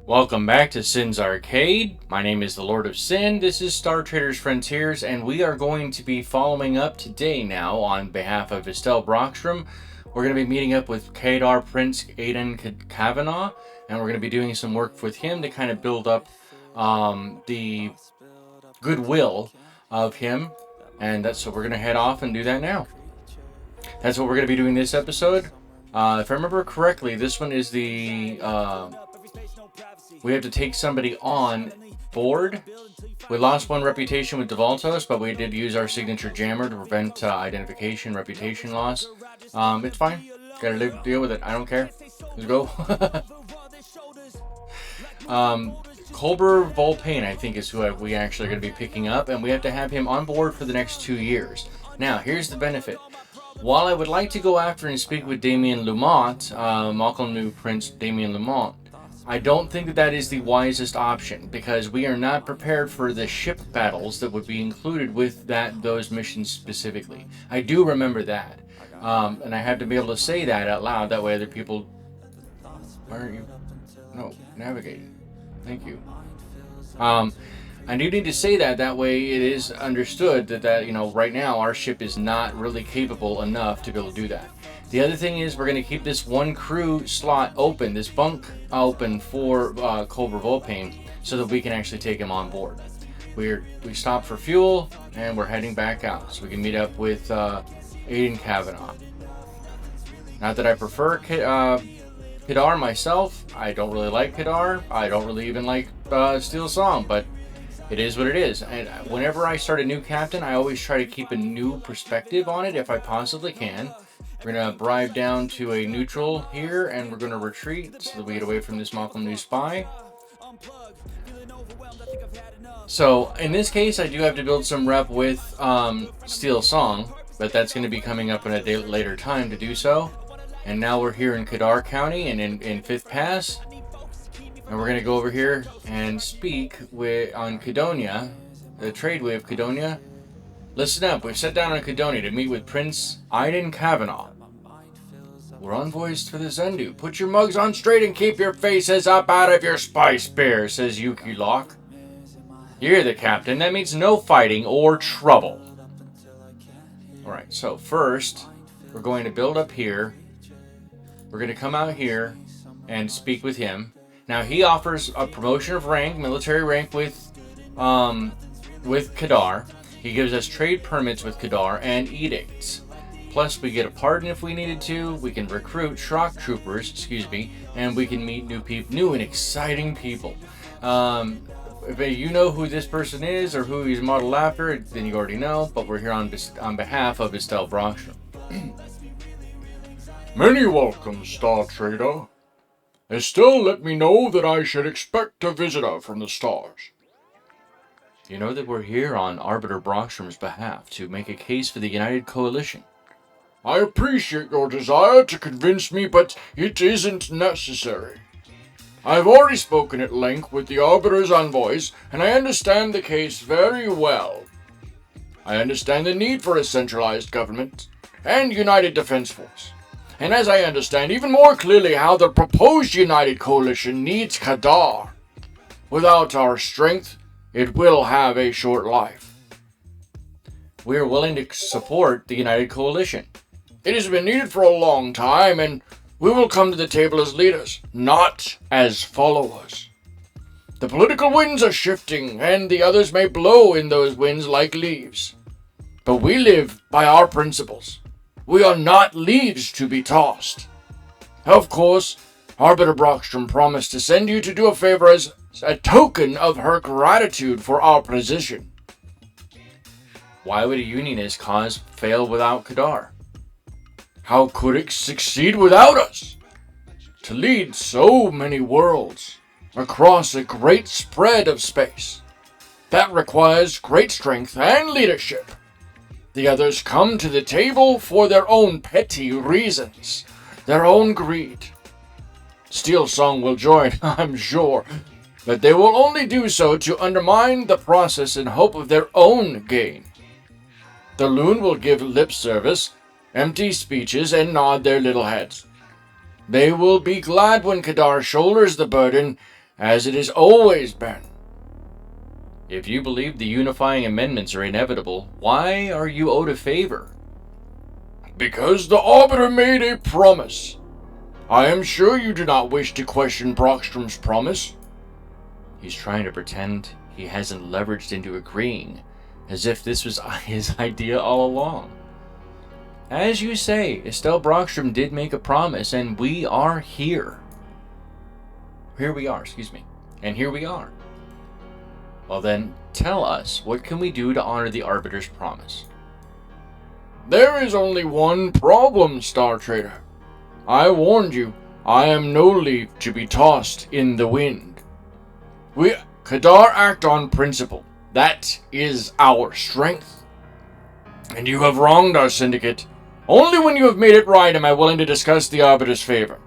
Welcome back to Sin's Arcade. My name is the Lord of Sin. This is Star Traders Frontiers, and we are going to be following up today now on behalf of Arbiter Brockstrom. We're going to be meeting up with Kadar Prince Aiden Caavanaugh, and we're going to be doing some work with him to kind of build up the goodwill of him, and so we're going to head off and do that now. That's what we're going to be doing this episode. If I remember correctly, this one is the we have to take somebody on board. We lost one reputation with Devaltos, but we did use our signature jammer to prevent identification reputation loss. It's fine. Gotta deal with it. I don't care. Let's go. Colbert Volpain, I think, is who we actually are going to be picking up, and we have to have him on board for the next 2 years. Now, here's the benefit. While I would like to go after and speak with Damien Lumont, Malcolm New Prince Damien Lumont, I don't think that is the wisest option, because we are not prepared for the ship battles that would be included with those missions specifically. I do remember that, and I have to be able to say that out loud. That way, other people. Why aren't you? No, navigating. Thank you. I do need to say that. That way, it is understood that right now our ship is not really capable enough to be able to do that. The other thing is we're going to keep this one crew slot open, this bunk open for Colbert Volpain, so that we can actually take him on board. We stopped for fuel, and we're heading back out, so we can meet up with Aiden Caavanaugh. Not that I prefer Kadar myself. I don't really like Kadar. I don't really even like Steel Song, but it is what it is. And whenever I start a new captain, I always try to keep a new perspective on it if I possibly can. We're going to bribe down to a neutral here, and we're going to retreat so that we get away from this Malcolm New spy. So, in this case, I do have to build some rep with Steel Song, but that's going to be coming up in a later time to do so. And now we're here in Kadar County and in 5th Pass. And we're going to go over here and speak on Cadonia, the tradeway of Cadonia. Listen up, we've sat down on Cadonia to meet with Prince Aiden Caavanaugh. We're envoys for the Zendu. Put your mugs on straight and keep your faces up out of your spice beer, says Yuki Locke. You're the captain. That means no fighting or trouble. Alright, so first, we're going to build up here. We're going to come out here and speak with him. Now, he offers a promotion of rank, military rank with Kadar. He gives us trade permits with Kadar and edicts. Plus, we get a pardon if we needed to. We can recruit shock troopers, and we can meet new and exciting people. If you know who this person is or who he's modeled after, then you already know. But we're here on behalf of Arbiter Brockstrom. Many welcomes, Star Trader. Estelle let me know that I should expect a visitor from the stars. You know that we're here on Arbiter Brockstrom's behalf to make a case for the United Coalition. I appreciate your desire to convince me, but it isn't necessary. I've already spoken at length with the Arbiter's envoys, and I understand the case very well. I understand the need for a centralized government and united defense force. And as I understand even more clearly how the proposed United Coalition needs Kadar. Without our strength, it will have a short life. We are willing to support the United Coalition. It has been needed for a long time, and we will come to the table as leaders, not as followers. The political winds are shifting, and the others may blow in those winds like leaves. But we live by our principles. We are not leaves to be tossed. Of course, Arbiter Brockstrom promised to send you to do a favor as a token of her gratitude for our position. Why would a unionist cause fail without Kadar? How could it succeed without us? To lead so many worlds across a great spread of space, that requires great strength and leadership. The others come to the table for their own petty reasons, their own greed. Steel Song will join, I'm sure, but they will only do so to undermine the process in hope of their own gain. The Loon will give lip service, empty speeches, and nod their little heads. They will be glad when Kadar shoulders the burden, as it has always been. If you believe the unifying amendments are inevitable, why are you owed a favor? Because the Arbiter made a promise. I am sure you do not wish to question Brockstrom's promise. He's trying to pretend he hasn't leveraged into agreeing, as if this was his idea all along. As you say, Estelle Brockstrom did make a promise, and we are here. Here we are, and here we are. Well then, tell us, what can we do to honor the Arbiter's promise? There is only one problem, Star Trader. I warned you, I am no leaf to be tossed in the wind. We Kadar act on principle. That is our strength. And you have wronged our syndicate. Only when you have made it right am I willing to discuss the Arbiter's favor.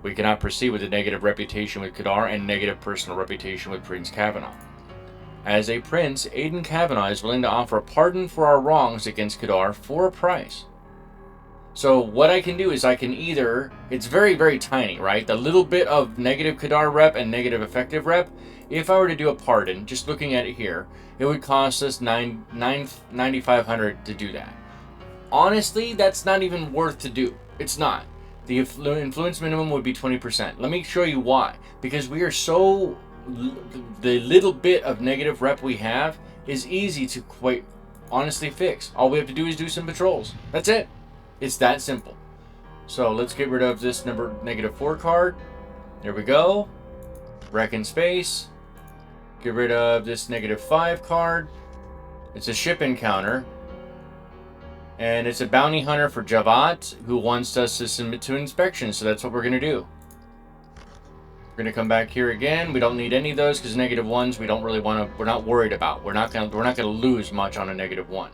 We cannot proceed with a negative reputation with Kadar and negative personal reputation with Prince Caavanaugh. As a prince, Aiden Caavanaugh is willing to offer a pardon for our wrongs against Kadar for a price. So what I can do is I can either, it's very, very tiny, right? The little bit of negative Kadar rep and negative effective rep, if I were to do a pardon, just looking at it here, it would cost us $9,500 to do that. Honestly, that's not even worth to do. It's not. The influence minimum would be 20%. Let me show you why. Because we are so, the little bit of negative rep we have is easy to quite honestly fix. All we have to do is do some patrols. That's it. It's that simple. So let's get rid of this number -4 card. There we go. Reckon space. Get rid of this -5 card. It's a ship encounter. And it's a bounty hunter for Javat who wants us to submit to inspection. So that's what we're going to do. We're going to come back here again. We don't need any of those because -1s we don't really want to, we're not worried about. We're not going to lose much on a -1.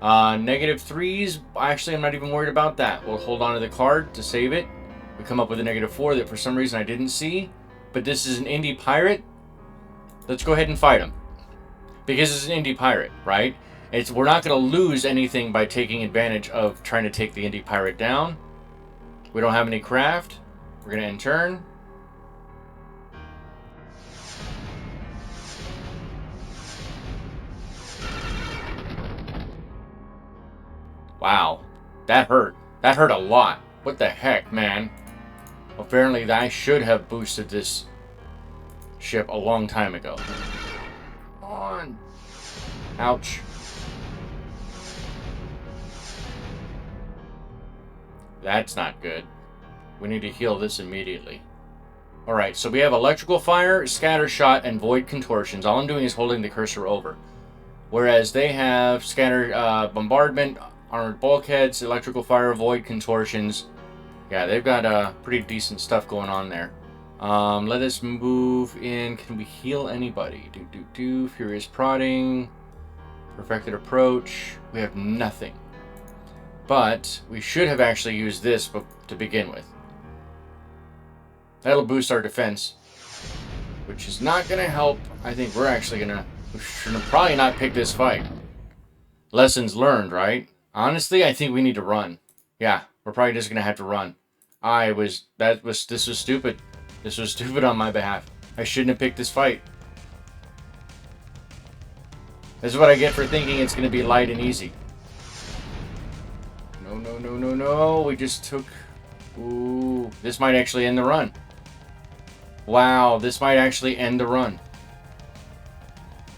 -3s, actually I'm not even worried about that. We'll hold on to the card to save it. We come up with a -4 that for some reason I didn't see. But this is an indie pirate. Let's go ahead and fight him. Because it's an indie pirate, right? We're not going to lose anything by taking advantage of trying to take the indie pirate down. We don't have any craft. We're going to end turn. Wow, that hurt. That hurt a lot. What the heck, man? Apparently, I should have boosted this ship a long time ago. Come on. Ouch. That's not good. We need to heal this immediately. Alright, so we have electrical fire, scatter shot, and void contortions. All I'm doing is holding the cursor over. Whereas they have scatter bombardment, armored bulkheads, electrical fire, void contortions. Yeah, they've got pretty decent stuff going on there. Let us move in. Can we heal anybody? Furious prodding. Perfected approach. We have nothing. But we should have actually used this to begin with. That'll boost our defense. Which is not going to help. I think we're actually going to... We should probably not pick this fight. Lessons learned, right? Honestly, I think we need to run. Yeah, we're probably just going to have to run. This was stupid. This was stupid on my behalf. I shouldn't have picked this fight. This is what I get for thinking it's going to be light and easy. No. We just took... Ooh, this might actually end the run. Wow, this might actually end the run.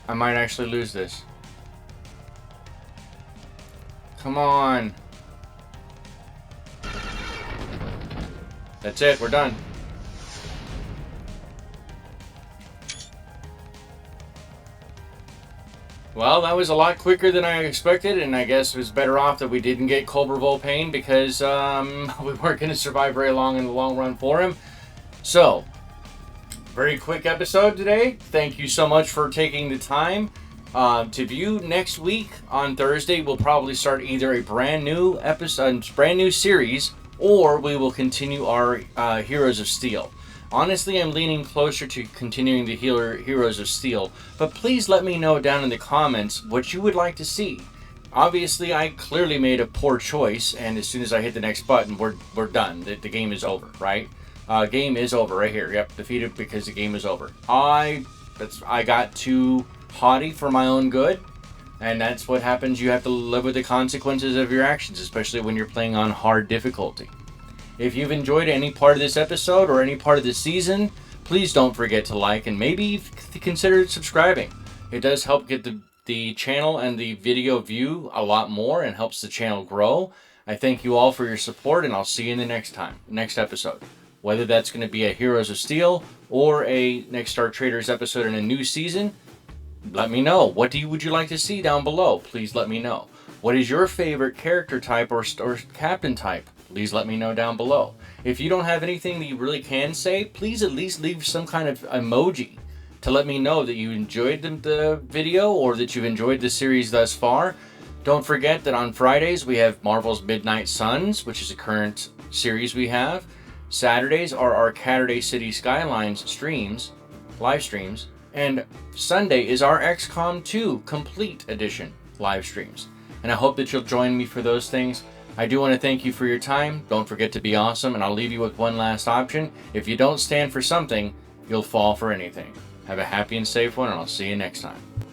I might actually lose this. Come on. That's it, we're done. Well, that was a lot quicker than I expected, and I guess it was better off that we didn't get Culber Volpain because we weren't going to survive very long in the long run for him. So, very quick episode today. Thank you so much for taking the time to view. Next week on Thursday, we'll probably start either a brand new episode, brand new series, or we will continue our Heroes of Steel. Honestly, I'm leaning closer to continuing the Heroes of Steel, but please let me know down in the comments what you would like to see. Obviously, I clearly made a poor choice, and as soon as I hit the next button, we're done. The game is over, right? Game is over right here. Yep, defeated because the game is over. I got too haughty for my own good, and that's what happens. You have to live with the consequences of your actions, especially when you're playing on hard difficulty. If you've enjoyed any part of this episode or any part of this season, please don't forget to like and maybe consider subscribing. It does help get the channel and the video view a lot more and helps the channel grow. I thank you all for your support, and I'll see you in the next episode. Whether that's going to be a Heroes of Steel or a Next Star Traders episode in a new season, let me know. What would you like to see down below? Please let me know. What is your favorite character type or captain type? Please let me know down below. If you don't have anything that you really can say, please at least leave some kind of emoji to let me know that you enjoyed the video or that you've enjoyed the series thus far. Don't forget that on Fridays we have Marvel's Midnight Suns, which is a current series we have. Saturdays are our Catterday City Skylines live streams, and Sunday is our XCOM 2 Complete Edition live streams. And I hope that you'll join me for those things. I do want to thank you for your time. Don't forget to be awesome, and I'll leave you with one last option. If you don't stand for something, you'll fall for anything. Have a happy and safe one, and I'll see you next time.